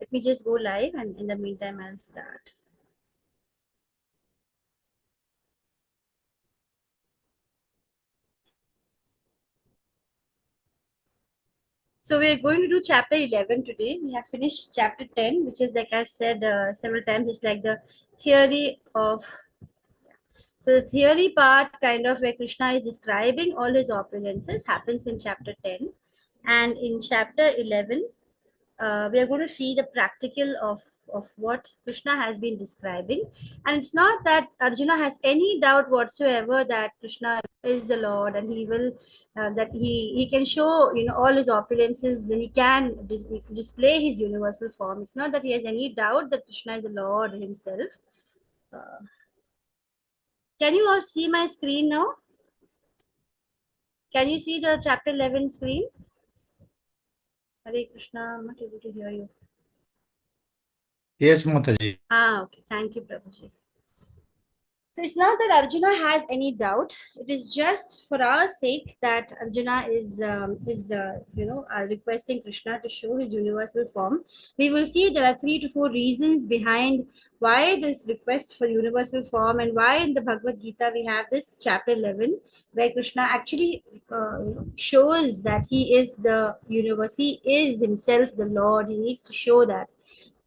Let me just go live, and in the meantime, I'll start. So we're going to do chapter 11 today. We have finished chapter 10, which is, like I've said several times, it's like the theory of. So the theory part, kind of where Krishna is describing all his opulences, happens in chapter 10. And in chapter 11, we are going to see the practical of what Krishna has been describing. And it's not that Arjuna has any doubt whatsoever that Krishna is the Lord, and he will, that he can show, all his opulences, he can display his universal form. It's not that he has any doubt that Krishna is the Lord himself. Uh, can you all see my screen now? Can you see the chapter 11 screen? Hare Krishna, I'm not able to hear you. Yes, Mataji. Okay. Thank you, Prabhuji. So it's not that Arjuna has any doubt. It is just for our sake that Arjuna is requesting Krishna to show his universal form. We will see there are 3 to 4 reasons behind why this request for universal form, and why in the Bhagavad Gita we have this chapter 11 where Krishna actually shows that he is the universe. He is himself the Lord. He needs to show that.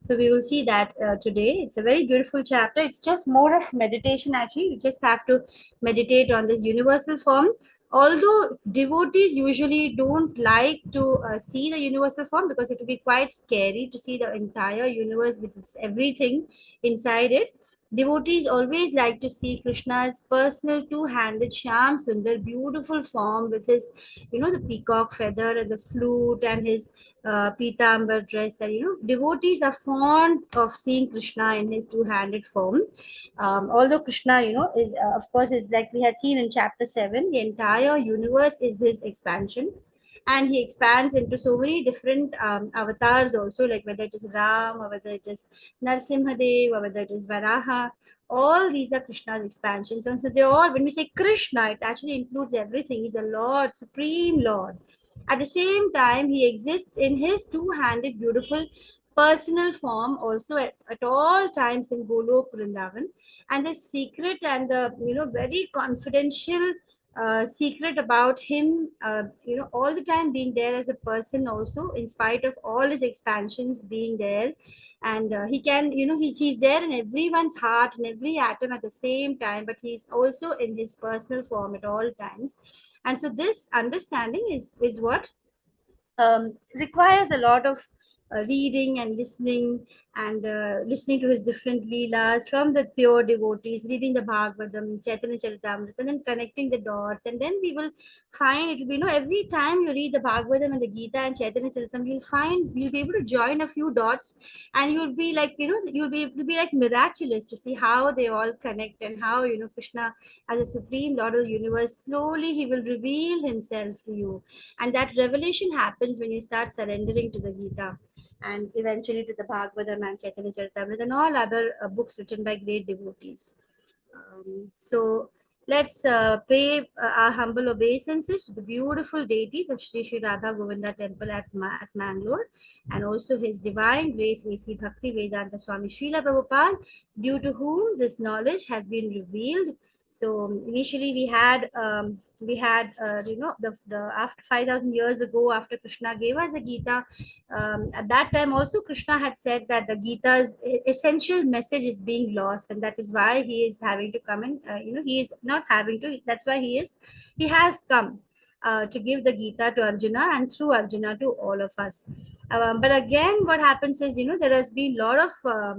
So we will see that today. It's a very beautiful chapter. It's just more of meditation actually. You just have to meditate on this universal form. Although devotees usually don't like to see the universal form, because it will be quite scary to see the entire universe with its everything inside it. Devotees always like to see Krishna's personal two-handed Shyam Sundar, beautiful form with his, the peacock feather and the flute and his Pitambar dress. And devotees are fond of seeing Krishna in his two-handed form. Although Krishna, is of course, is like we had seen in chapter 7, the entire universe is his expansion. And he expands into so many different avatars also, like whether it is Ram, or whether it is Narsimhadev, or whether it is Varaha. All these are Krishna's expansions. And so they all, when we say Krishna, it actually includes everything. He's a Lord, Supreme Lord. At the same time, he exists in his two-handed, beautiful personal form also at all times in Golok Vrindavan. And the secret and the, very confidential secret about him, all the time being there as a person also, in spite of all his expansions being there. And he can, he's there in everyone's heart, in every atom at the same time, but he's also in his personal form at all times. And so this understanding is what requires a lot of reading and listening, and listening to his different leelas from the pure devotees, reading the Bhagavatam, Chaitanya Charitamrita, and then connecting the dots. And then we will find it will be, every time you read the Bhagavatam and the Gita and Chaitanya Charitamrita, you'll be able to join a few dots, and you'll be like, it'll be like miraculous to see how they all connect, and how, Krishna, as a supreme Lord of the universe, slowly he will reveal himself to you. And that revelation happens when you start surrendering to the Gita, and eventually to the Bhagavatam and Chaitanya Charitamrita and all other books written by great devotees. So let's pay our humble obeisances to the beautiful deities of Sri Sri Radha Govinda Temple at Mangalore, and also His Divine Grace A.C. Bhakti Vedanta Swami Srila Prabhupada, due to whom this knowledge has been revealed. So initially we had the after 5,000 years ago, after Krishna gave us the Gita, at that time also Krishna had said that the Gita's essential message is being lost, and that is why he is having to come in. He is not having to. That's why he has come to give the Gita to Arjuna, and through Arjuna to all of us. But again, what happens is, there has been a lot of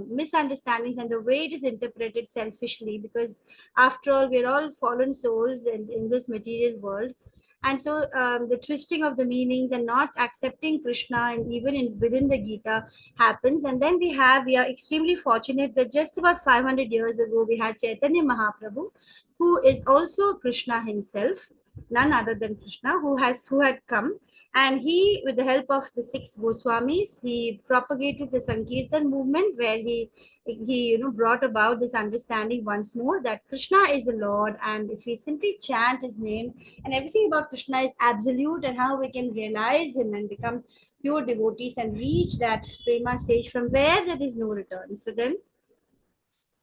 misunderstandings, and the way it is interpreted selfishly, because after all, we're all fallen souls in this material world. And so the twisting of the meanings and not accepting Krishna, and even within the Gita, happens. And then we are extremely fortunate that just about 500 years ago we had Chaitanya Mahaprabhu, who is also Krishna himself, none other than Krishna, who had come. And he, with the help of the 6 Goswamis, he propagated the Sankirtan movement, where he brought about this understanding once more that Krishna is the Lord, and if we simply chant his name, and everything about Krishna is absolute, and how we can realize him and become pure devotees and reach that prema stage from where there is no return. So then,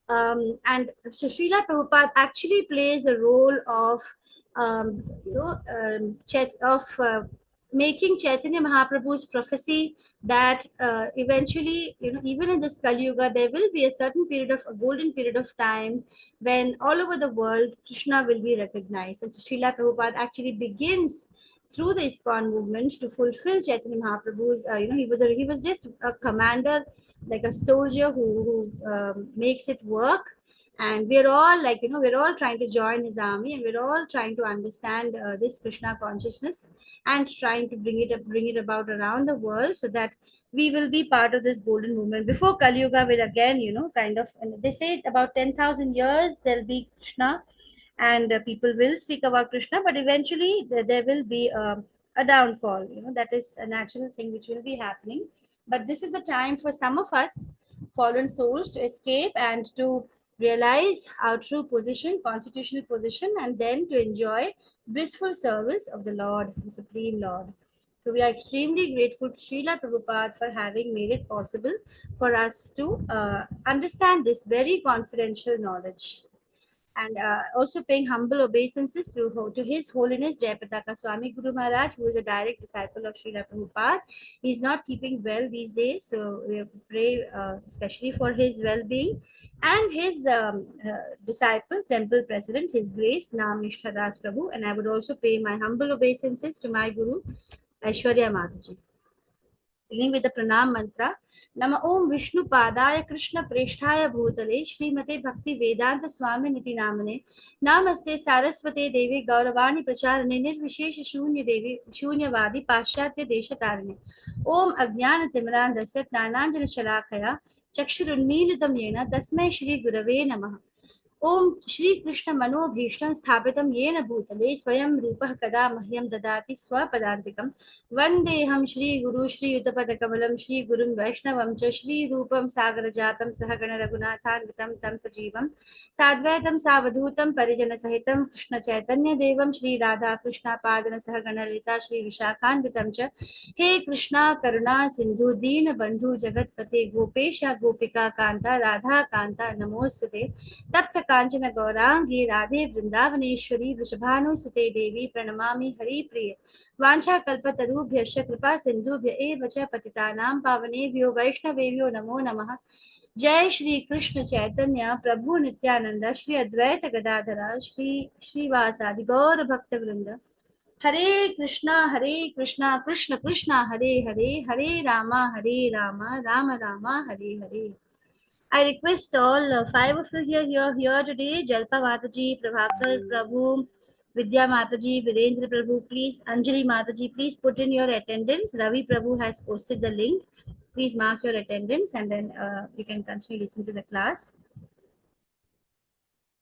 and so Srila Prabhupada actually plays a role of, making Chaitanya Mahaprabhu's prophecy that eventually, even in this Kali Yuga, there will be a certain period of a golden period of time when all over the world Krishna will be recognized. And so Srila Prabhupada actually begins through the ISKCON movement to fulfill Chaitanya Mahaprabhu's. He was just a commander, like a soldier who makes it work. And we're all we're all trying to join his army, and we're all trying to understand this Krishna consciousness and trying to bring it about around the world, so that we will be part of this golden movement. Before Kali Yuga will again, kind of, and they say about 10,000 years there'll be Krishna, and people will speak about Krishna, but eventually there will be a downfall. That is a natural thing which will be happening. But this is a time for some of us fallen souls to escape and to realize our true position, constitutional position, and then to enjoy blissful service of the Lord, the Supreme Lord. So we are extremely grateful to Srila Prabhupada for having made it possible for us to understand this very confidential knowledge. And also paying humble obeisances to His Holiness Jayapataka Swami Guru Maharaj, who is a direct disciple of Srila Prabhupada. He's not keeping well these days, so we have to pray especially for his well-being. And his disciple, temple president, His Grace Nam Nishtha Das Prabhu. And I would also pay my humble obeisances to my Guru, Aishwarya Mataji. Beginning with the pranam mantra. Nama Om Vishnu Padaya Krishna Preshthaya Bhutale Srimate Bhakti Vedanta Swami Niti Namane Namaste Saraswate Devi Gauravani Pracharane Nirvishesh Shunya Devi Shunyavadi Paschatya Desha Tarane Om Ajnana Timran Dasya Jnananjana Shalakaya Chakshurunmilitam Yena Tasmai Shri Gurave Namaha ओम श्री कृष्ण मनोभीष्टं स्थापितं येन भूतले स्वयं रूपः कदा मह्यं ददाति स्वपदान्तिकं वन्देऽहं श्रीगुरु श्रीयुतपदकमलं श्रीगुरुं वैष्णवं च श्रीरूपं सागरजातं सहगण रघुनाथान्वितं तं सजीवं साद्वैतं सावधूतं परिजनसहितं कृष्णचैतन्यदेवं श्रीराधाकृष्णापादन सहगण ललिता श्रीविशाखान्वितं च हे कृष्णा करुणा सिन्धु दीनबन्धु जगत्पते गोपेश गोपिका कान्ता राधा कान्ता नमोऽस्तुते तप्त कांचन गौरांगी राधे वृंदावनेश्वरी वृषभानुसुते देवी प्रणमामि हरिप्रिये वाञ्छाकल्पतरुभ्यश्च कृपा सिन्धुभ्य एव च पतितानां पावनेभ्यो वैष्णवेभ्यो नमो नमः। जय श्री कृष्ण चैतन्य प्रभु नित्यानंद श्री अद्वैत गदाधर श्री श्रीवासादि गौर भक्त वृंद। हरे Krishna Krishna Krishna Hare Hare Hare Rama Ram Rama Hare Hare. I request all five of you here today: Jalpa Mataji, Prabhakar Prabhu, Vidya Mataji, Virendra Prabhu. Please, Anjali Mataji, please put in your attendance. Ravi Prabhu has posted the link. Please mark your attendance, and then you can continue listening to the class.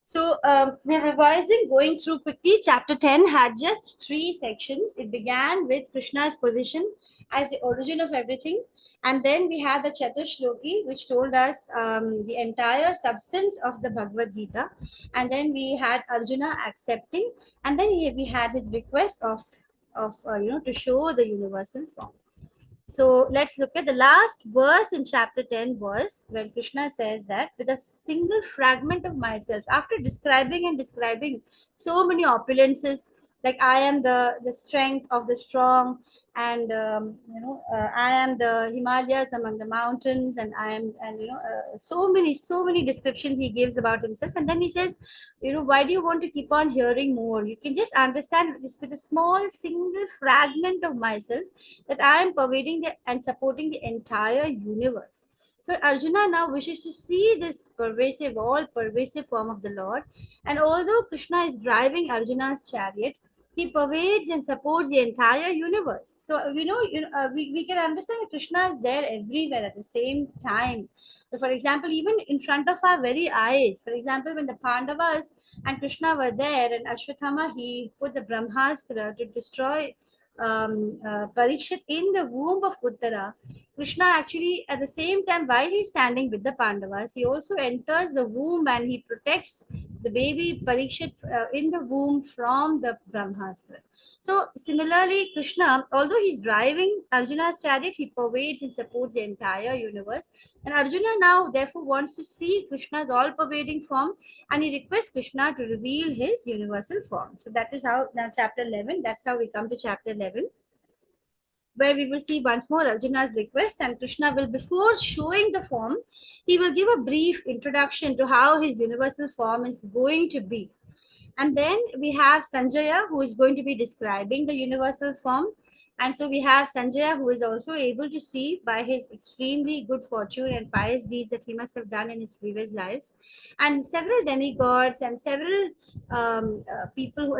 So we're revising, going through quickly. Chapter 10 had just 3 sections. It began with Krishna's position as the origin of everything. And then we had the Chatushloki, which told us the entire substance of the Bhagavad Gita. And then we had Arjuna accepting. And then we had his request of to show the universal form. So let's look at the last verse in chapter 10 was when Krishna says that with a single fragment of myself, after describing so many opulences, like I am the strength of the strong, and I am the Himalayas among the mountains, and I am, and so many descriptions he gives about himself. And then he says, why do you want to keep on hearing more? You can just understand this with a small single fragment of myself, that I am pervading and supporting the entire universe. So Arjuna now wishes to see this all pervasive form of the Lord. And although Krishna is driving Arjuna's chariot, he pervades and supports the entire universe. So we can understand that Krishna is there everywhere at the same time. So for example, even in front of our very eyes, for example, when the Pandavas and Krishna were there, and Ashwathama, he put the Brahmastra to destroy Parikshit in the womb of Uttara. Krishna actually, at the same time, while he's standing with the Pandavas, he also enters the womb and he protects the baby Parikshit in the womb from the Brahmastra. So similarly, Krishna, although he's driving Arjuna's chariot, he pervades and supports the entire universe. And Arjuna now therefore wants to see Krishna's all-pervading form, and he requests Krishna to reveal his universal form. So that is how now chapter 11, that's how we come to chapter 11, where we will see once more Arjuna's request, and Krishna will, before showing the form, he will give a brief introduction to how his universal form is going to be. And then we have Sanjaya, who is going to be describing the universal form. And so we have Sanjaya, who is also able to see by his extremely good fortune and pious deeds that he must have done in his previous lives. And several demigods and several people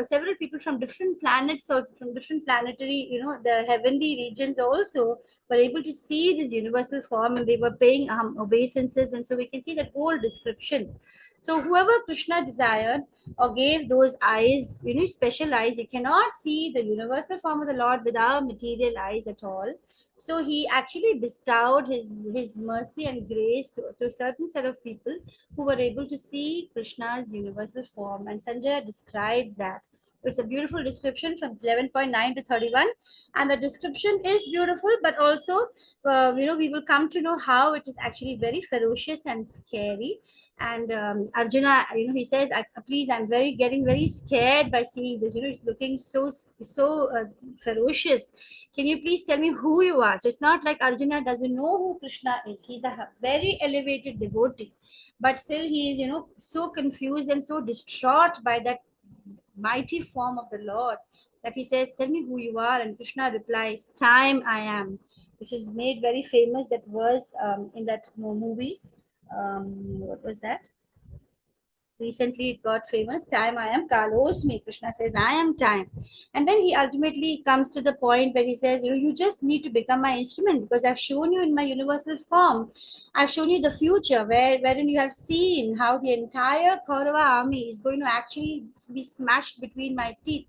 from different planets, also from different planetary, the heavenly regions also were able to see this universal form, and they were paying obeisances. And so we can see that whole description. So whoever Krishna desired or gave those eyes, special eyes, he cannot see the universal form of the Lord without material eyes at all. So he actually bestowed his mercy and grace to a certain set of people who were able to see Krishna's universal form. And Sanjaya describes that. It's a beautiful description from 11.9 to 31. And the description is beautiful, but also, we will come to know how it is actually very ferocious and scary. And Arjuna, he says, please, I'm getting very scared by seeing this. It's looking so ferocious. Can you please tell me who you are? So it's not like Arjuna doesn't know who Krishna is. He's a very elevated devotee, but still he is, so confused and so distraught by that mighty form of the Lord that he says, tell me who you are. And Krishna replies, time I am, which is made very famous, that verse in that movie. What was that? Recently it got famous. Time I am Kalosmi. Krishna says, I am time. And then he ultimately comes to the point where he says, you just need to become my instrument, because I've shown you in my universal form. I've shown you the future wherein you have seen how the entire Kaurava army is going to actually be smashed between my teeth,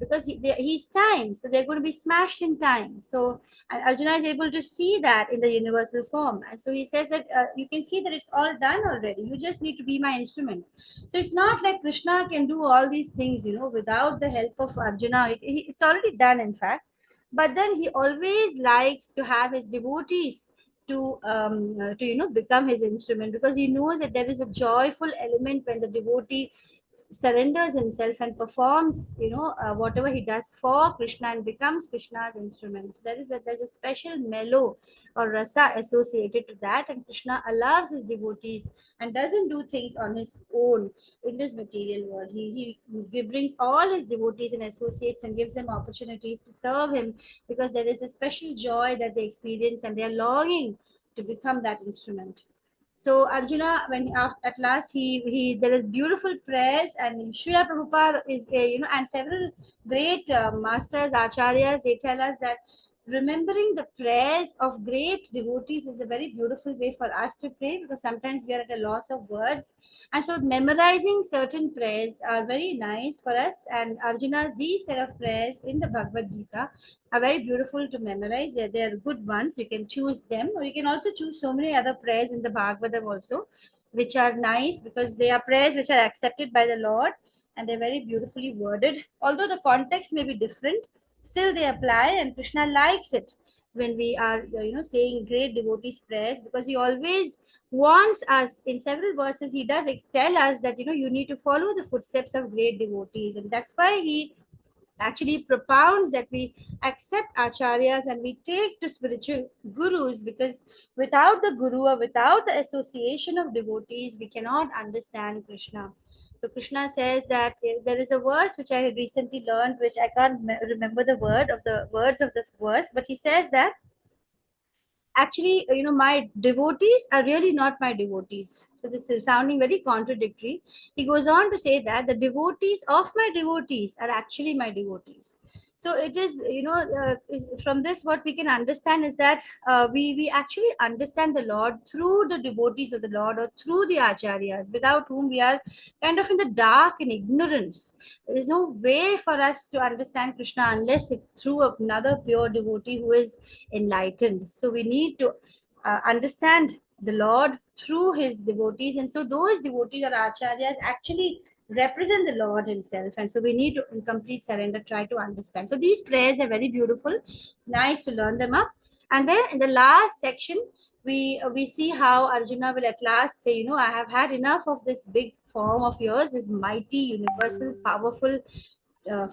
because he's time, so they're going to be smashed in time. So and Arjuna is able to see that in the universal form, and so he says that you can see that it's all done already. You just need to be my instrument. So it's not like Krishna can do all these things, without the help of Arjuna. It's already done, in fact. But then he always likes to have his devotees to become his instrument, because he knows that there is a joyful element when the devotee surrenders himself and performs whatever he does for Krishna and becomes Krishna's instrument. So there's a special mellow or rasa associated to that, and Krishna allows his devotees and doesn't do things on his own in this material world. He brings all his devotees and associates and gives them opportunities to serve him, because there is a special joy that they experience and they are longing to become that instrument. So Arjuna, when at last he there is beautiful prayers, and Srila Prabhupada is and several great masters, acharyas, they tell us that remembering the prayers of great devotees is a very beautiful way for us to pray, because sometimes we are at a loss of words, and so memorizing certain prayers are very nice for us. And Arjuna's these set of prayers in the Bhagavad Gita are very beautiful to memorize. They're good ones. You can choose them, or you can also choose so many other prayers in the Bhagavatam also, which are nice because they are prayers which are accepted by the Lord, and they're very beautifully worded. Although the context may be different, still they apply, and Krishna likes it when we are saying great devotees prayers, because he always wants us. In several verses he does tell us that you need to follow the footsteps of great devotees, and that's why he actually propounds that we accept acharyas and we take to spiritual gurus, because without the guru or without the association of devotees we cannot understand Krishna. So Krishna says that there is a verse which I had recently learned, which I can't remember the words of this verse, but he says that actually my devotees are really not my devotees. So this is sounding very contradictory. He goes on to say that the devotees of my devotees are actually my devotees. So it is from this what we can understand is that we actually understand the Lord through the devotees of the Lord, or through the acharyas, without whom we are kind of in the dark and ignorance. There is no way for us to understand Krishna unless through another pure devotee who is enlightened. So we need to understand the Lord through his devotees. And so those devotees or acharyas actually represent the Lord himself. And so we need to, in complete surrender, try to understand. So these prayers are very beautiful. It's nice to learn them up. And then in the last section, we see how Arjuna will at last say, I have had enough of this big form of yours, this mighty, universal, powerful,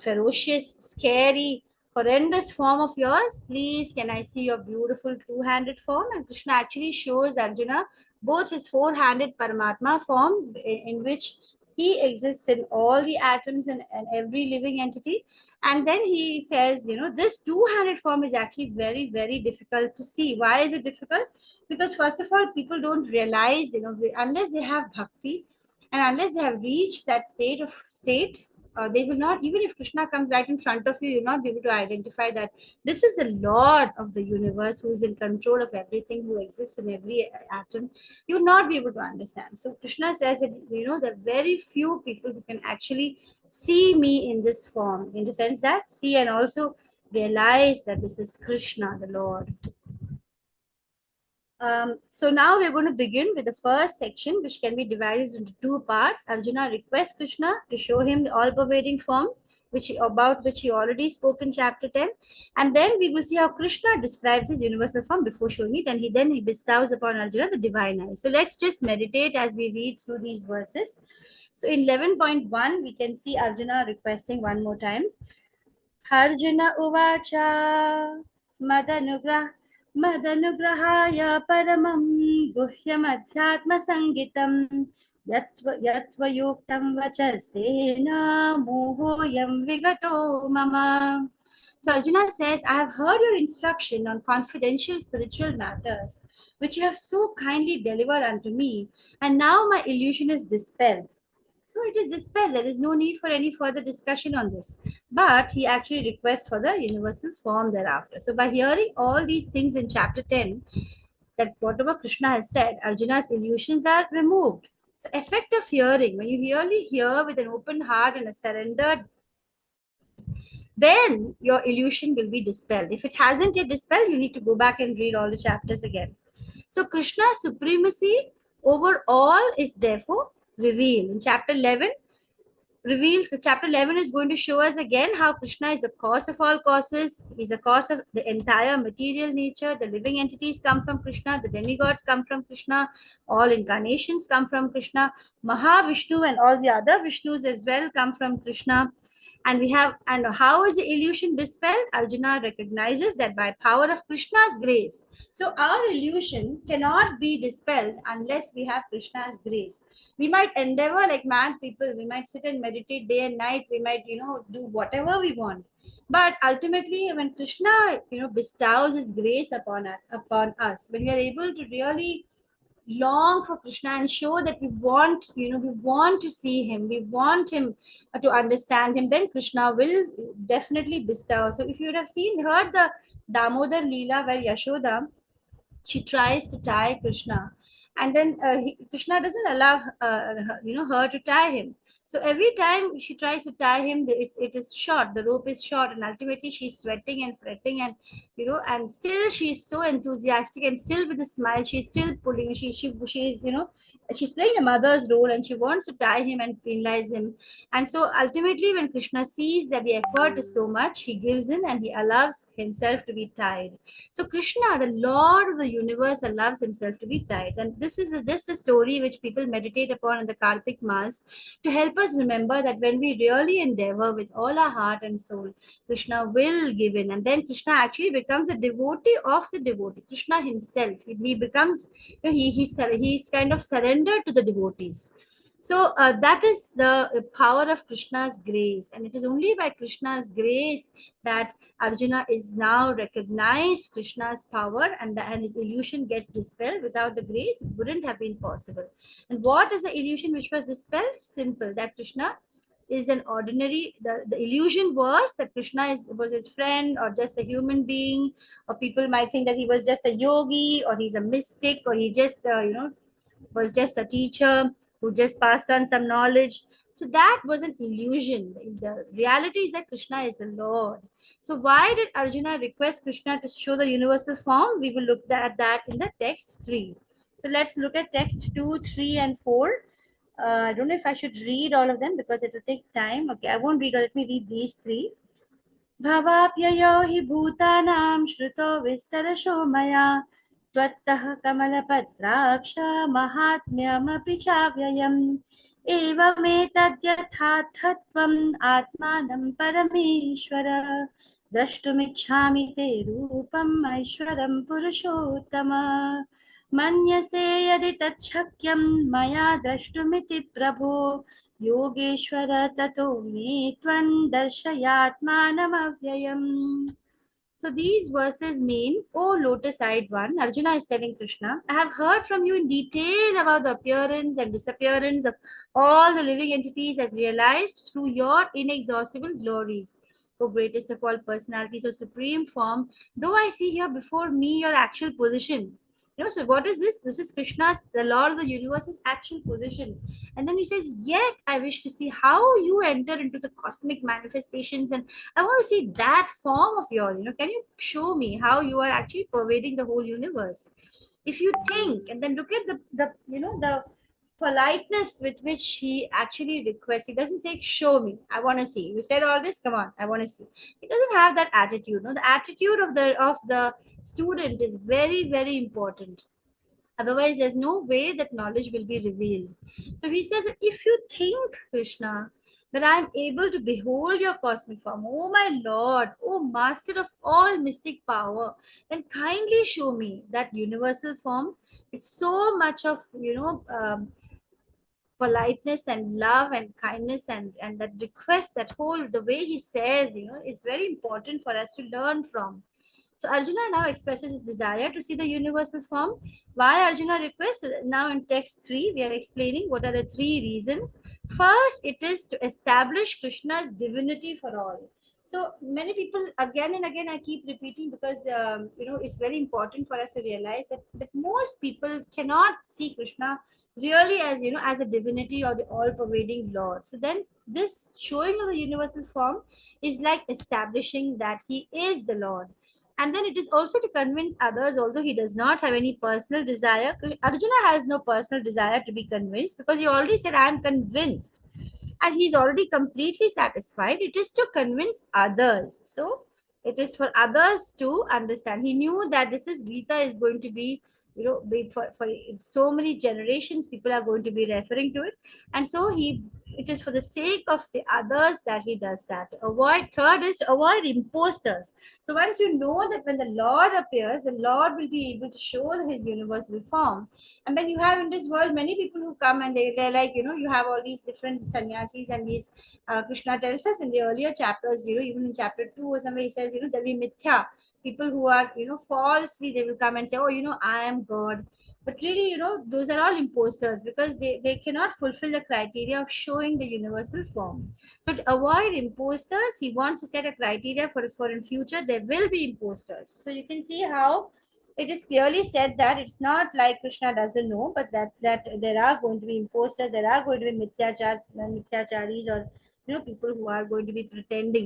ferocious, scary, horrendous form of yours. Please, can I see your beautiful two-handed form? And Krishna actually shows Arjuna both his four-handed Paramatma form, in which he exists in all the atoms and every living entity. And then he says, this two-handed form is actually very, very difficult to see. Why is it difficult? Because first of all, people don't realize, unless they have bhakti and unless they have reached that state, they will not, even if Krishna comes right in front of you, you'll not be able to identify that this is the Lord of the universe who is in control of everything, who exists in every atom. You will not be able to understand. So Krishna says that, there are very few people who can actually see me in this form, in the sense that see and also realize that this is Krishna, the Lord. So now we're going to begin with the first section, which can be divided into two parts. Arjuna requests Krishna to show him the all-pervading form, about which he already spoke in chapter 10. And then we will see how Krishna describes his universal form before showing it, and he bestows upon Arjuna the divine eye. So let's just meditate as we read through these verses. So in 11.1, we can see Arjuna requesting one more time. Arjuna uvacha madanugrah मदनुग्रहाय परमं गुह्यमध्यात्मसङ्गितं यत्त्वयोक्तं वचस्तेन मोहोऽयं विगतो मम. So Arjuna says, I have heard your instruction on confidential spiritual matters, which you have so kindly delivered unto me, and now my illusion is dispelled. So it is dispelled. There is no need for any further discussion on this. But he actually requests for the universal form thereafter. So by hearing all these things in chapter 10, that whatever Krishna has said, Arjuna's illusions are removed. So effect of hearing, when you really hear with an open heart and a surrendered, then your illusion will be dispelled. If it hasn't yet dispelled, you need to go back and read all the chapters again. So Krishna's supremacy over all is therefore revealed. In chapter 11, chapter 11 is going to show us again how Krishna is the cause of all causes. He's the cause of the entire material nature. The living entities come from Krishna. The demigods come from Krishna. All incarnations come from Krishna. Mahavishnu and all the other Vishnus as well come from Krishna. And how is the illusion dispelled? Arjuna recognizes that by power of Krishna's grace. So our illusion cannot be dispelled unless we have Krishna's grace. We might endeavor like mad people. We might sit and meditate day and night. We might, do whatever we want. But ultimately, when Krishna, bestows his grace upon us, when we are able to really long for Krishna and show that we want to see him, we want him to understand him, then Krishna will definitely bestow. So if you would have heard the Damodar Leela where Yashoda, she tries to tie Krishna, and then Krishna doesn't allow her to tie him. So every time she tries to tie him, it is short. The rope is short, and ultimately she's sweating and fretting, and and still she's so enthusiastic, and still with a smile, she's still pulling. She's she's playing a mother's role, and she wants to tie him and penalize him. And so ultimately, when Krishna sees that the effort is so much, he gives in and he allows himself to be tied. So Krishna, the Lord of the universe, allows himself to be tied. And this is a story which people meditate upon in the Kartik Mass to help us remember that when we really endeavor with all our heart and soul, Krishna will give in. And then Krishna actually becomes a devotee of the devotee. Krishna himself, he becomes, he's kind of surrendered to the devotees. So that is the power of Krishna's grace. And it is only by Krishna's grace that Arjuna is now recognized Krishna's power, and his illusion gets dispelled. Without the grace, it wouldn't have been possible. And what is the illusion which was dispelled? Simple, that Krishna is an ordinary, the illusion was that Krishna was his friend or just a human being, or people might think that he was just a yogi or he's a mystic or he just, was just a teacher who just passed on some knowledge. So that was an illusion. The reality is that Krishna is the Lord. So why did Arjuna request Krishna to show the universal form? We will look at that in the text 3. So let's look at text 2, 3, and 4. I don't know if I should read all of them because it will take time. Okay, I won't read all. Let me read these three. भवाप्ययो हि भूतानां श्रुतो विस्तरशो मया त्वत्तः कमलपत्राक्ष महात्म्यमपि चाव्ययम् एवमेतद्यथार्थत्वम् आत्मानं परमेश्वर द्रष्टुमिच्छामि ते रूपम् ऐश्वरं पुरुषोत्तम मन्यसे यदि तच्छक्यं मया द्रष्टुमिति प्रभो योगेश्वर ततो मे त्वं दर्शयात्मानमव्ययम्. So these verses mean, O lotus-eyed one, Arjuna is telling Krishna, I have heard from you in detail about the appearance and disappearance of all the living entities as realized through your inexhaustible glories. O greatest of all personalities, O supreme form, though I see here before me your actual position. So what is this? This is Krishna's, the Lord of the universe's actual position. And then he says, yet I wish to see how you enter into the cosmic manifestations, and I want to see that form of yours. Can you show me how you are actually pervading the whole universe? If you think, and then look at the politeness with which he actually requests. He doesn't say, show me, I want to see. You said all this, come on, I want to see. He doesn't have that attitude. No, the attitude of the student is very, very important. Otherwise, there's no way that knowledge will be revealed. So he says, if you think, Krishna, that I am able to behold your cosmic form, oh my Lord, oh Master of all mystic power, then kindly show me that universal form. It's so much of, politeness and love and kindness, and that request, that whole, the way he says, is very important for us to learn from. So Arjuna now expresses his desire to see the universal form. Why Arjuna requests? Now in text 3, we are explaining what are the 3 reasons. First, it is to establish Krishna's divinity for all. So many people, again and again, I keep repeating because, it's very important for us to realize that most people cannot see Krishna really as, as a divinity or the all-pervading Lord. So then this showing of the universal form is like establishing that he is the Lord. And then it is also to convince others, although he does not have any personal desire. Arjuna has no personal desire to be convinced because he already said, I am convinced. And he's already completely satisfied. It is to convince others. So it is for others to understand. He knew that this is Gita is going to be, for so many generations, people are going to be referring to it. And so it is for the sake of the others that he does that. Third is to avoid imposters. So once you know that when the Lord appears, the Lord will be able to show his universal form. And then you have in this world many people who come and they're like, you have all these different sannyasis and these, Krishna tells us in the earlier chapters, even in chapter 2 or somewhere he says, there'll be mithya, people who are, falsely, they will come and say, oh, I am God. But really, those are all imposters because they cannot fulfill the criteria of showing the universal form. So to avoid imposters, he wants to set a criteria for in future, there will be imposters. So you can see how it is clearly said that it's not like Krishna doesn't know, but that there are going to be imposters, there are going to be mithyacharis, or people who are going to be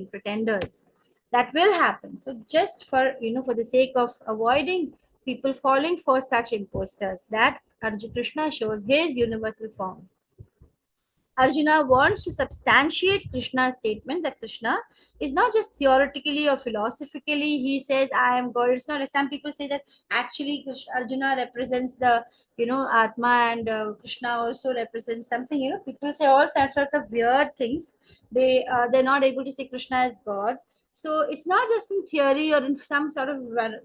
pretenders. That will happen. So just for for the sake of avoiding people falling for such imposters, that Arjuna Krishna shows his universal form. Arjuna wants to substantiate Krishna's statement that Krishna is not just theoretically or philosophically, he says, I am God. It's not like some people say that actually Arjuna represents the, Atma, and Krishna also represents something. People say all sorts of weird things. They're not able to say Krishna as God. So it's not just in theory or in some sort of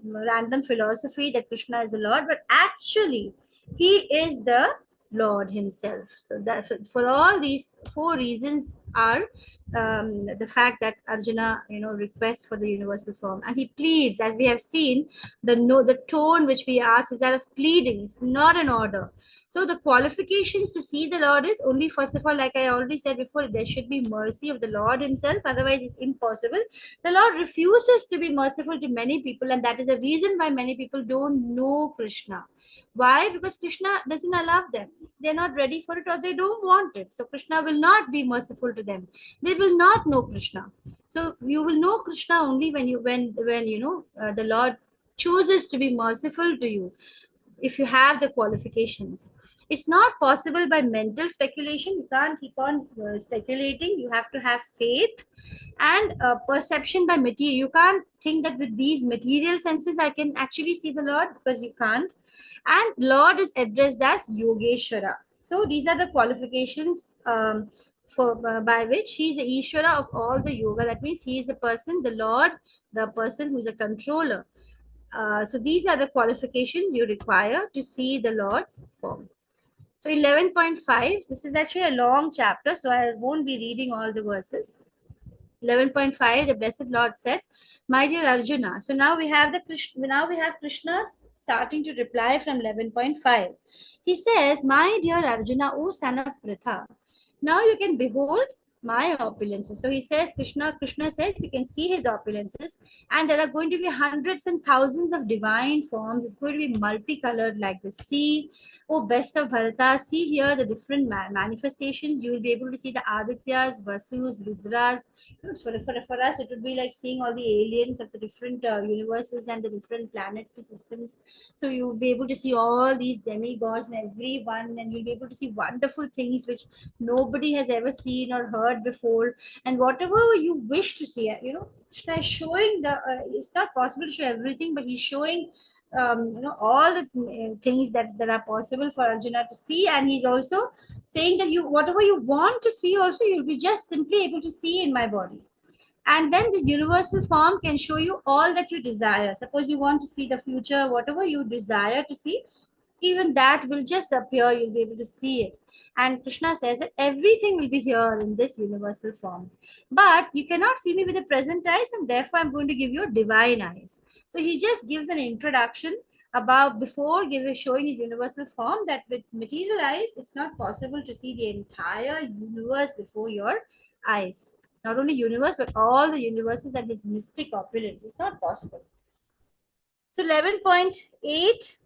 random philosophy that Krishna is the Lord, but actually he is the Lord himself. So that for all these 4 reasons are the fact that Arjuna requests for the universal form, and he pleads, as we have seen, the tone which we ask is that of pleading. It's not an order. So the qualifications to see the Lord is only, first of all, like I already said before, there should be mercy of the Lord himself, otherwise it's impossible. The Lord refuses to be merciful to many people, and that is the reason why many people don't know Krishna. Why? Because Krishna doesn't allow them. They're not ready for it, or they don't want it. So Krishna will not be merciful to them. They will not know Krishna. So you will know Krishna only when the Lord chooses to be merciful to you. if you have the qualifications. It's not possible by mental speculation. You can't keep on speculating. You have to have faith and perception by material. You can't think that with these material senses I can actually see the Lord, because you can't. And Lord is addressed as Yogeshwara. So these are the qualifications for by which he is the Ishvara of all the yoga. That means he is the person, the Lord, the person who's a controller. So these are the qualifications you require to see the Lord's form. So 11.5, this is actually a long chapter, so I won't be reading all the verses. 11.5, the Blessed Lord said, "My dear Arjuna." So now we have Krishna starting to reply from 11.5. He says, "My dear Arjuna, O son of Pritha, now you can behold my opulences." So he says, Krishna says, you can see his opulences, and there are going to be hundreds and thousands of divine forms. It's going to be multicolored like the sea. Oh, best of Bharata, see here the different manifestations. You will be able to see the Adityas, Vasus, Rudras. For us, it would be like seeing all the aliens of the different universes and the different planetary systems. So you will be able to see all these demigods and everyone, and you'll be able to see wonderful things which nobody has ever seen or heard before. And whatever you wish to see, Krishna is showing it's not possible to show everything, but he's showing all the things that are possible for Arjuna to see. And he's also saying that you whatever you want to see also, you'll be just simply able to see in my body. And then this universal form can show you all that you desire. Suppose you want to see the future, whatever you desire to see, even that will just appear. You'll be able to see it. And Krishna says that everything will be here in this universal form, but you cannot see me with the present eyes, and therefore I'm going to give you divine eyes. So he just gives an introduction about, before showing his universal form, that with material eyes it's not possible to see the entire universe before your eyes. Not only universe, but all the universes and his mystic opulence. It's not possible. So 11.8,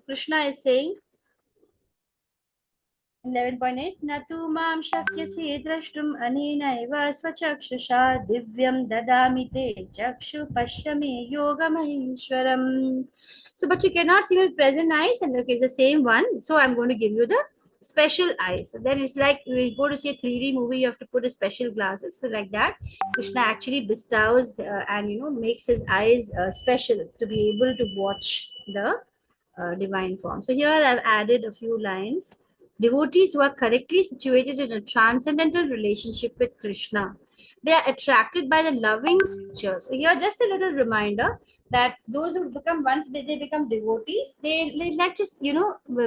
Krishna is saying, 11.8, न तु मां शक्यसे द्रष्टुम् अनेनैव स्वचक्षुषा दिव्यं ददामि ते चक्षु पश्य मे योगमहेश्वरम्. So, but you cannot see with present eyes, and okay, it's the same one. So I'm going to give you the special eyes. So then it's like we go to see a 3D movie, you have to put a special glasses. So like that, Krishna actually bestows and makes his eyes special to be able to watch the divine form. So here I've added a few lines. Devotees who are correctly situated in a transcendental relationship with Krishna, they are attracted by the loving features. So here just a little reminder that those who become, once they become devotees, they like to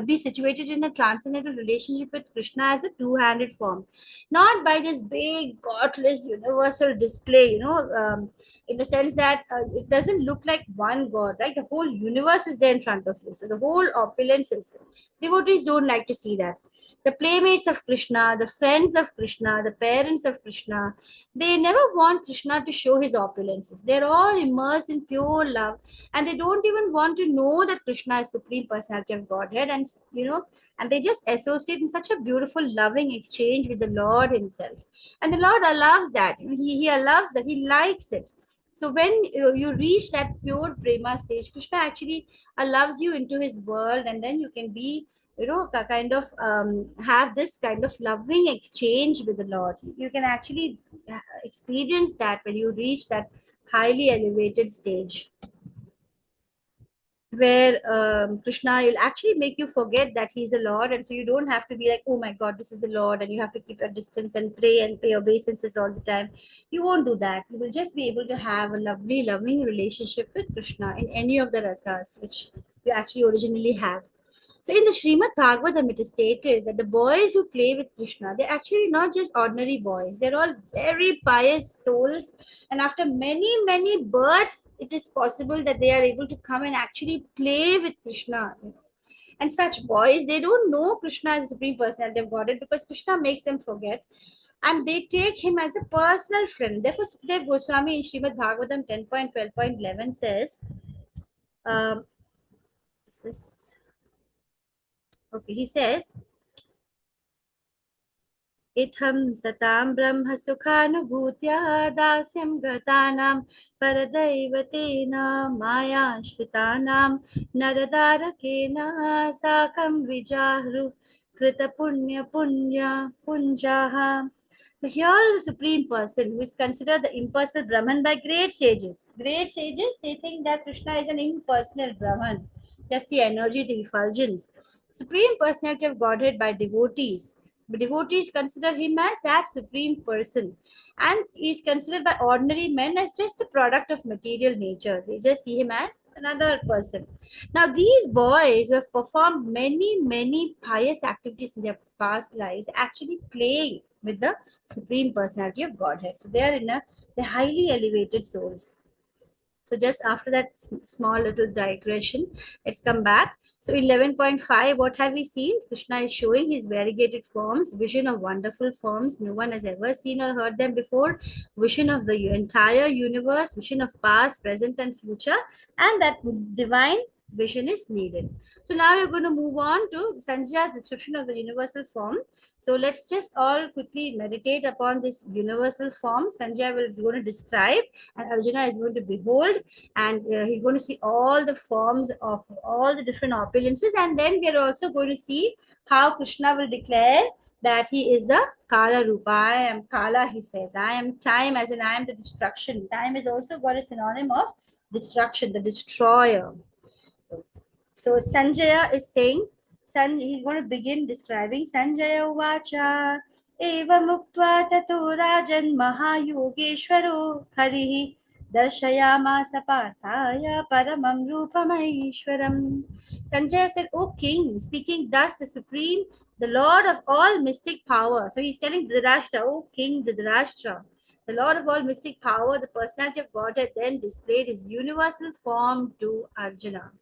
be situated in a transcendental relationship with Krishna as a two-handed form, not by this big godless universal display, in the sense that it doesn't look like one god, right? The whole universe is there in front of you, so the whole opulence is. Devotees don't like to see that. The playmates of Krishna, the friends of Krishna, the parents of Krishna, they never want Krishna to show his opulences. They're all immersed in pure love, and they don't even want to know that Krishna is Supreme Personality of Godhead, and they just associate in such a beautiful, loving exchange with the Lord Himself. And the Lord allows that. He allows that. He likes it. So when you reach that pure prema stage, Krishna actually allows you into his world, and then you can be, kind of have this kind of loving exchange with the Lord. You can actually experience that when you reach that highly elevated stage, where Krishna will actually make you forget that he's the Lord, and so you don't have to be like, oh my God, this is the Lord, and you have to keep your distance and pray and pay obeisances all the time. You won't do that. You will just be able to have a lovely, loving relationship with Krishna in any of the rasas which you actually originally had. So in the Srimad Bhagavatam, it is stated that the boys who play with Krishna, they're actually not just ordinary boys. They're all very pious souls. And after many, many births, it is possible that they are able to come and actually play with Krishna. And such boys, they don't know Krishna as the Supreme Personality of Godhead, because Krishna makes them forget. And they take him as a personal friend. Therefore, Sukadeva Goswami in Srimad Bhagavatam 10.12.11 says, this is, okay, he says, इत्थं सतां ब्रह्म सुखानुभूत्या दास्यं गतानां परदैवतेन मायाश्रितानां नरदारकेन साकं विजाहृ कृतपुण्यपुञ्जाः. So here is the Supreme Person who is considered the impersonal Brahman by great sages. Great sages, they think that Krishna is an impersonal Brahman, just the energy, the effulgence. Supreme Personality of Godhead by devotees. The devotees consider him as that Supreme Person, and he is considered by ordinary men as just a product of material nature. They just see him as another person. Now, these boys who have performed many, many pious activities in their past lives actually playing with the Supreme Personality of Godhead. So they are in a the highly elevated souls. So just after that small little digression, let's come back. So 11.5, what have we seen? Krishna is showing his variegated forms, vision of wonderful forms. No one has ever seen or heard them before. Vision of the entire universe, vision of past, present, and future, and that divine vision is needed. So now we're going to move on to Sanjaya's description of the universal form. So let's just all quickly meditate upon this universal form. Sanjaya is going to describe, and Arjuna is going to behold, and he's going to see all the forms of all the different opulences, and then we are also going to see how Krishna will declare that he is the Kala Rupa. I am Kala, he says. I am time, as in I am the destruction. Time is also got a synonym of destruction, the destroyer. So Sanjaya is saying, he's going to begin describing Sanjaya Uvacha. Eva muktva tato rajan mahayogeshwaro harihi darshayamasa parthaya paramam rupamaishwaram. Sanjaya said, O king, speaking thus the supreme, the lord of all mystic power. So he's telling Dhritarashtra, O king Dhritarashtra, the lord of all mystic power, the personality of Godhead then displayed his universal form to Arjuna.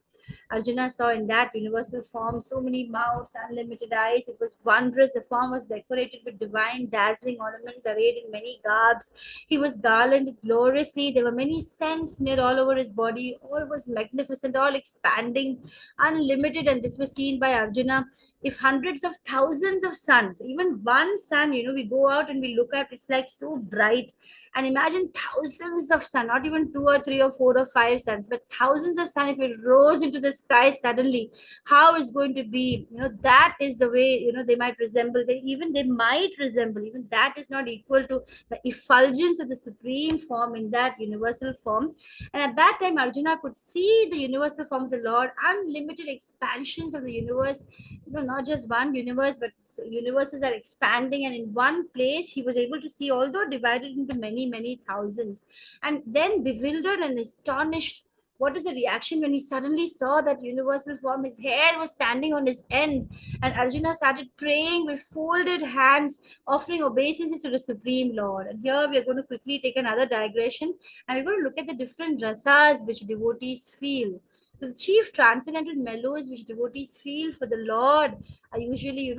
Arjuna saw in that universal form so many mouths, unlimited eyes. It was wondrous. The form was decorated with divine, dazzling ornaments, arrayed in many garbs. He was garlanded gloriously. There were many scents smeared all over his body. All was magnificent, all expanding, unlimited. And this was seen by Arjuna. If hundreds of thousands of suns, even one sun, we go out and we look at, it's like so bright. And imagine thousands of sun, not even two or three or four or five suns, but thousands of sun. If it rose into the sky suddenly, how it's going to be? That is the way, they might resemble. They might resemble. Even that is not equal to the effulgence of the supreme form in that universal form. And at that time, Arjuna could see the universal form of the Lord, unlimited expansions of the universe. Not just one universe, but universes are expanding, and in one place he was able to see, although divided into many, many thousands. And then bewildered and astonished, what is the reaction when he suddenly saw that universal form? His hair was standing on his end, and Arjuna started praying with folded hands, offering obeisances to the Supreme Lord. And here we are going to quickly take another digression, and we're going to look at the different rasas which devotees feel. The chief transcendental mellows which devotees feel for the Lord are usually,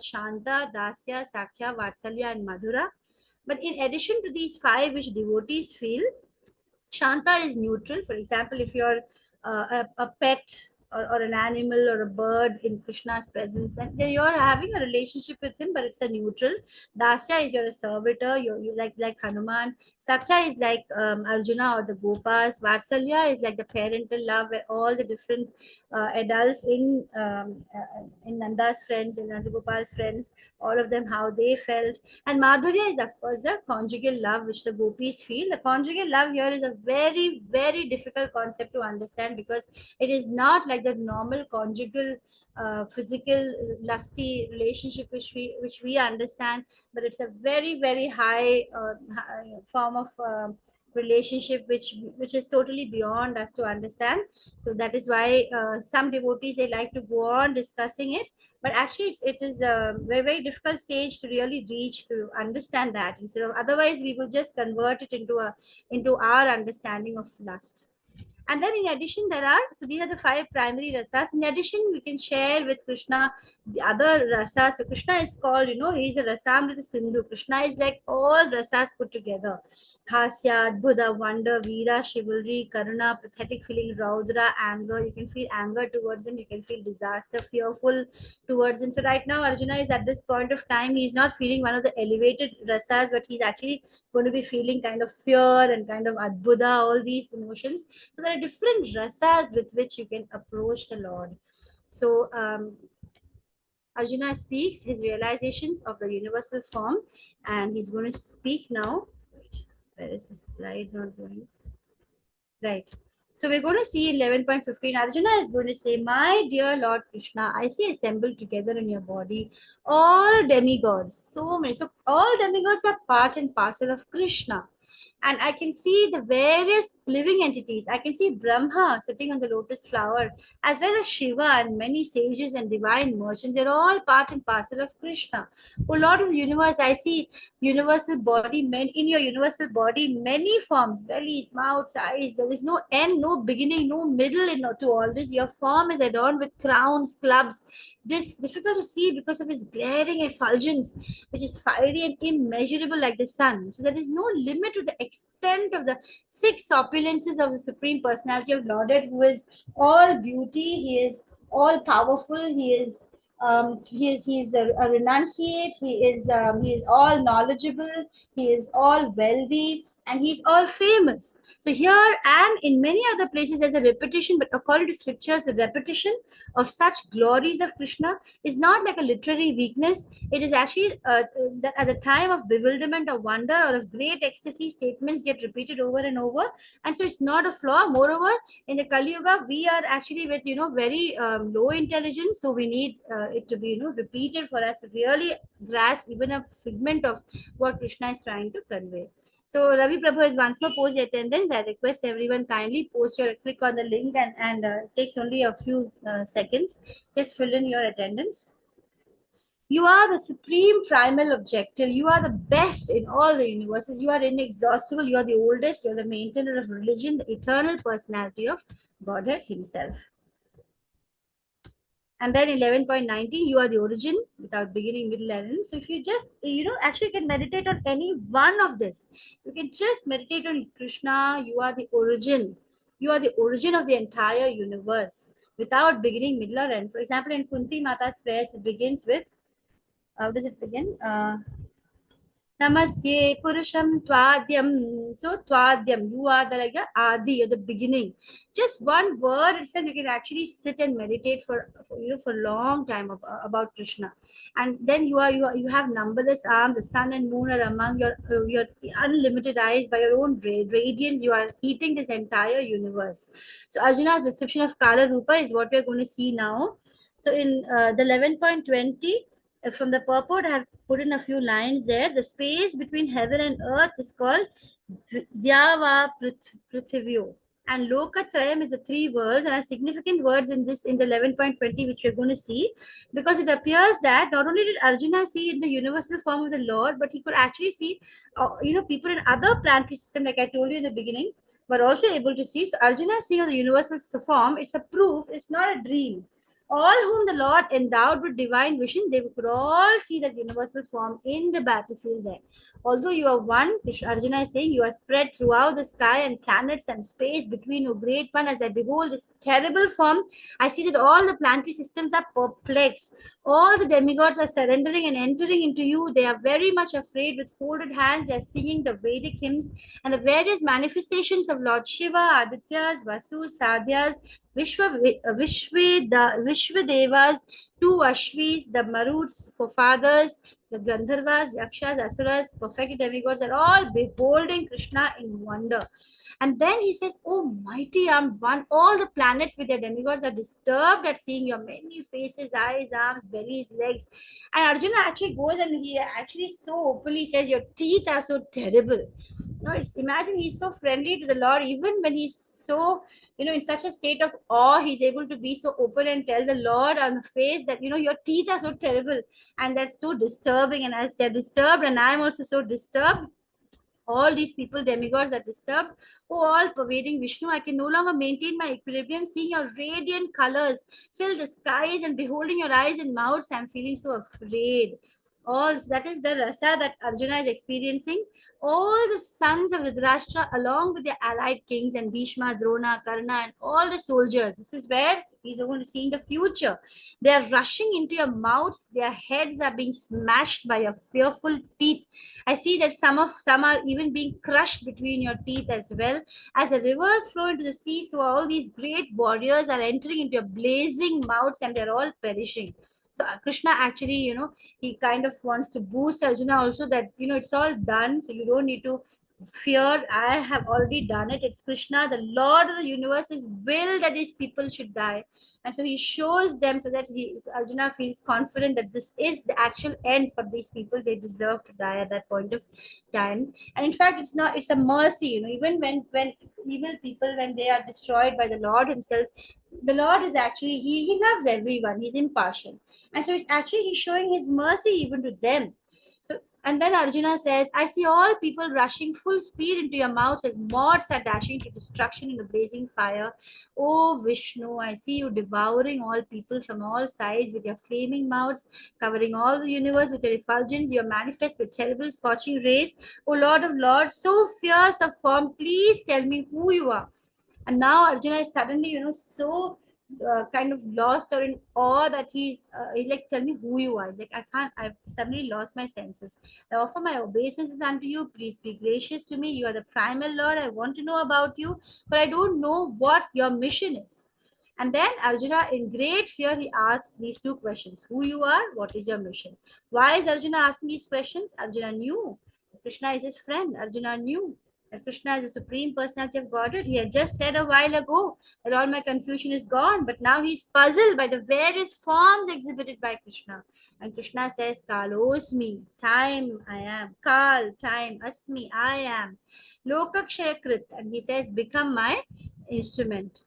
Shanta, Dasya, Sakhya, Vatsalya, and Madhura. But in addition to these five which devotees feel, Shanta is neutral. For example, if you're a pet, or an animal or a bird in Krishna's presence, and then you're having a relationship with him, but it's a neutral. Dasya is you're a servitor, you like Hanuman. Sakhya is like Arjuna or the Gopas. Vatsalya is like the parental love, where all the different adults in Nanda's friends, in Nandagopal's friends, all of them, how they felt. And Madhurya is, of course, a conjugal love which the gopis feel. The conjugal love here is a very, very difficult concept to understand, because it is not like the normal conjugal physical lusty relationship which we understand, but it's a very, very high form of relationship which is totally beyond us to understand. So that is why some devotees, they like to go on discussing it, but actually it is a very, very difficult stage to really reach to understand that. Instead of, otherwise we will just convert it into our understanding of lust. And then in addition, so these are the 5 primary rasas. In addition, we can share with Krishna the other rasas. So Krishna is called, he's a Rasamrita Sindhu. Krishna is like all rasas put together. Khasya, Buddha, wonder, Veera, chivalry, Karuna, pathetic feeling, Raudra, anger. You can feel anger towards him. You can feel disaster, fearful towards him. So right now, Arjuna is at this point of time, he's not feeling one of the elevated rasas, but he's actually going to be feeling kind of fear and kind of adbuddha, all these emotions. So there are different rasas with which you can approach the Lord. So Arjuna speaks his realizations of the universal form, and he's going to speak now. Wait, where is this slide not going? Right. So we're going to see 11.15. Arjuna is going to say, my dear Lord Krishna, I see assembled together in your body all demigods. So many. So all demigods are part and parcel of Krishna. And I can see the various living entities. I can see Brahma sitting on the lotus flower, as well as Shiva and many sages and divine merchants. They're all part and parcel of Krishna. Oh Lord of the universe, I see universal body, in your universal body, many forms, bellies, mouths, eyes. There is no end, no beginning, no middle to all this. Your form is adorned with crowns, clubs. This difficult to see because of its glaring effulgence, which is fiery and immeasurable like the sun. So there is no limit to the extent of the 6 opulences of the Supreme Personality of Lordhead, who is all beauty, he is all powerful, he is a renunciate, he is all knowledgeable, he is all wealthy, and he's all famous. So here and in many other places there's a repetition, but according to scriptures, the repetition of such glories of Krishna is not like a literary weakness. It is actually that at the time of bewilderment or wonder or of great ecstasy, statements get repeated over and over, and so it's not a flaw. Moreover, in the Kali Yuga, we are actually with very low intelligence, so we need it to be repeated for us to really grasp even a figment of what Krishna is trying to convey. So Ravi Prabhu has once more posed your attendance. I request everyone kindly post your click on the link, and takes only a few seconds. Just fill in your attendance. You are the supreme primal objective. You are the best in all the universes. You are inexhaustible. You are the oldest. You are the maintainer of religion, the eternal personality of Godhead Himself. And then 11.19, you are the origin without beginning, middle, and end. So if you just, actually can meditate on any one of this. You can just meditate on Krishna. You are the origin. You are the origin of the entire universe without beginning, middle, or end. For example, in Kunti Mata's prayers, it begins with, how does it begin? Namasye Purusham Twadyam. So Twadyam, you are the like the Adi, or the beginning. Just one word itself, you can actually sit and meditate for a long time about Krishna. And then you have numberless arms. The sun and moon are among your unlimited eyes. By your own radiance, you are heating this entire universe. So Arjuna's description of Kala Rupa is what we are going to see now. So in the 11.20. From the purport, I have put in a few lines there. The space between heaven and earth is called Dhyava Prithivyo. And Lokatrayam is the 3 words, and are significant words in the 11.20, which we're going to see, because it appears that not only did Arjuna see in the universal form of the Lord, but he could actually see, people in other planetary systems, like I told you in the beginning, were also able to see. So Arjuna seeing the universal form, it's a proof, it's not a dream. All whom the Lord endowed with divine vision, they could all see that universal form in the battlefield there. Although you are one, Arjuna is saying, you are spread throughout the sky and planets and space between, O great one. As I behold this terrible form, I see that all the planetary systems are perplexed. All the demigods are surrendering and entering into you. They are very much afraid. With folded hands, they are singing the Vedic hymns, and the various manifestations of Lord Shiva, Adityas, Vasus, Sadhyas, Vishwadevas, 2 Ashvis, the Maruts, forefathers, the Gandharvas, Yakshas, Asuras, perfect demigods are all beholding Krishna in wonder. And then he says, oh mighty armed one, all the planets with their demigods are disturbed at seeing your many faces, eyes, arms, bellies, legs. And Arjuna actually goes and he actually so openly says, your teeth are so terrible. Imagine he's so friendly to the Lord, even when he's so, in such a state of awe, he's able to be so open and tell the Lord on the face that, your teeth are so terrible, and that's so disturbing. And as they're disturbed, and I'm also so disturbed, All these people, demigods, are disturbed. Oh, all pervading Vishnu, I can no longer maintain my equilibrium. Seeing your radiant colors fill the skies and beholding your eyes and mouths, I'm feeling so afraid. All that is the rasa that Arjuna is experiencing. All the sons of Dhritarashtra, along with their allied kings and Bhishma, Drona, Karna, and all the soldiers. This is where he's going to see in the future. They are rushing into your mouths. Their heads are being smashed by your fearful teeth. I see that some are even being crushed between your teeth as well. As the rivers flow into the sea, so all these great warriors are entering into your blazing mouths and they're all perishing. So Krishna actually, he kind of wants to boost Arjuna also that, it's all done. So you don't need to fear. I have already done it. It's Krishna, the Lord of the universe, is will that these people should die. And so he shows them so that Arjuna feels confident that this is the actual end for these people. They deserve to die at that point of time. And in fact, it's not, it's a mercy, even when evil people, when they are destroyed by the Lord himself, the Lord is actually, he loves everyone. He's impartial. And so it's actually, he's showing his mercy even to them. So, and then Arjuna says, I see all people rushing full speed into your mouth as moths are dashing to destruction in a blazing fire. Oh Vishnu, I see you devouring all people from all sides with your flaming mouths, covering all the universe with your effulgence. You are manifest with terrible scorching rays. O Lord of Lords, so fierce of form, please tell me who you are. And now Arjuna is suddenly, so kind of lost or in awe that he's like, tell me who you are. He's like, I've suddenly lost my senses. I offer my obeisances unto you. Please be gracious to me. You are the primal Lord. I want to know about you, for I don't know what your mission is. And then Arjuna, in great fear, he asks these two questions: who you are, what is your mission? Why is Arjuna asking these questions? Arjuna knew Krishna is his friend. Arjuna knew that Krishna is the supreme personality of Godhead. He had just said a while ago that all my confusion is gone, but now he's puzzled by the various forms exhibited by Krishna. And Krishna says, Kalosmi, time I am. Kal, time, Asmi, I am. Lokakshayakrit, and he says, become my instrument.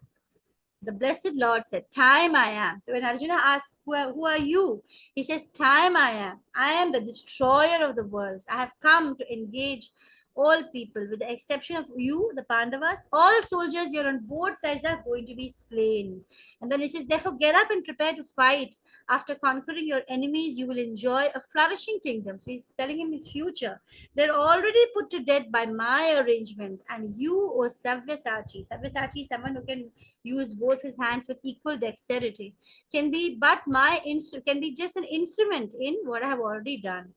The blessed Lord said, time I am. So when Arjuna asks, who are you? He says, time I am. I am the destroyer of the worlds. I have come to engage all people, with the exception of you, the Pandavas. All soldiers here on both sides are going to be slain. And then he says, therefore get up and prepare to fight. After conquering your enemies, you will enjoy a flourishing kingdom. So he's telling him his future. They're already put to death by my arrangement. And you, O Savyasachi. Savyasachi is someone who can use both his hands with equal dexterity, can be can be just an instrument in what I have already done.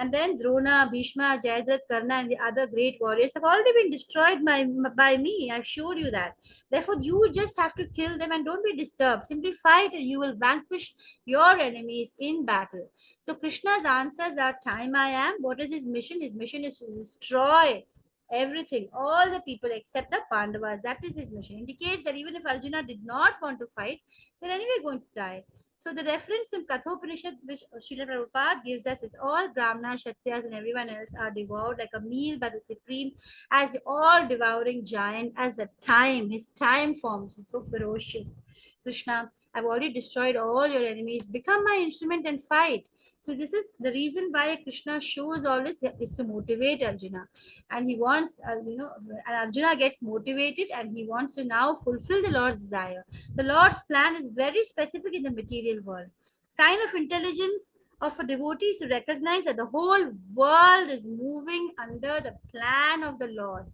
And then Drona, Bhishma, Jayadratha, Karna, and the other great warriors have already been destroyed by me. I've showed you that. Therefore, you just have to kill them and don't be disturbed. Simply fight and you will vanquish your enemies in battle. So Krishna's answers are time I am. What is his mission? His mission is to destroy everything, all the people except the Pandavas. That is his mission. Indicates that even if Arjuna did not want to fight, they're anyway going to die. So the reference in Kathopanishad which Srila Prabhupada gives us is all Brahmanas, Kshatriyas and everyone else are devoured like a meal by the Supreme, as the all devouring giant, as the time, his time forms is so ferocious. Krishna, I've already destroyed all your enemies. Become my instrument and fight. So this is the reason why Krishna shows all this is to motivate Arjuna. And he wants, and Arjuna gets motivated and he wants to now fulfill the Lord's desire. The Lord's plan is very specific in the material world. Sign of intelligence of a devotee is to recognize that the whole world is moving under the plan of the Lord.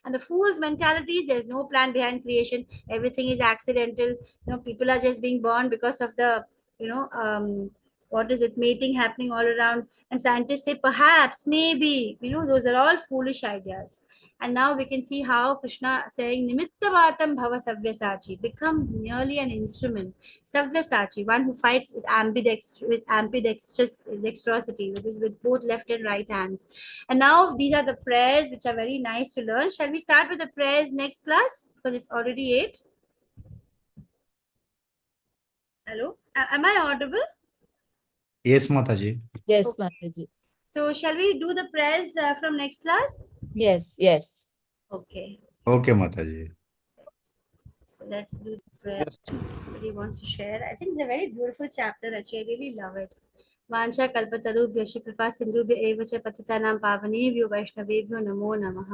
And the fool's mentality is there's no plan behind creation. Everything is accidental. People are just being born because of the, what is it, mating happening all around. And scientists say perhaps, maybe, those are all foolish ideas. And now we can see how Krishna saying Nimittavatam Bhava Savyasachi, become merely an instrument. Savyasachi, one who fights with ambidextrous dexterosity, that is with both left and right hands. And now these are the prayers which are very nice to learn. Shall we start with the prayers next class? Because it's already 8. Hello? Am I audible? Yes, Mataji. Yes, Okay. Mataji. So shall we do the prayers from next class? Yes, yes. Okay. Okay, Mataji. So let's do the prayer. Somebody wants to share. I think it's a very beautiful chapter. Actually, I really love it. वाञ्छा कल्पतरुभ्यश्च कृपा सिन्धुभ्य एव च पतितानां पावनेभ्यो वैष्णवेभ्यो नमो नमः.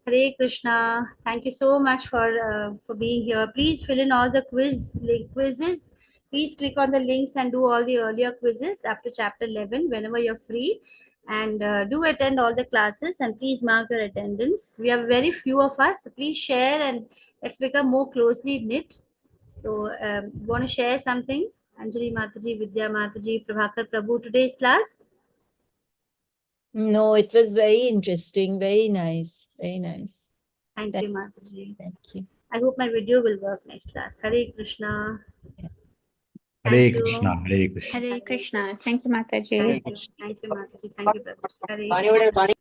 Hare Krishna. Thank you so much for being here. Please fill in all the quizzes. Please click on the links and do all the earlier quizzes after chapter 11 whenever you're free. And do attend all the classes and please mark your attendance. We have very few of us, so please share and let's become more closely knit. So, want to share something? Anjali Mataji, Vidya Mataji, Prabhakar Prabhu, today's class? No, it was very interesting, very nice, very nice. Thank you, Mataji. Thank you. I hope my video will work next class. Hare Krishna. Hare Thank you. Krishna, Hare Krishna. Hare Krishna. Thank you, Mataji. Thank you. Thank you, Mataji. Thank you, Prabhuji. Hare Krishna.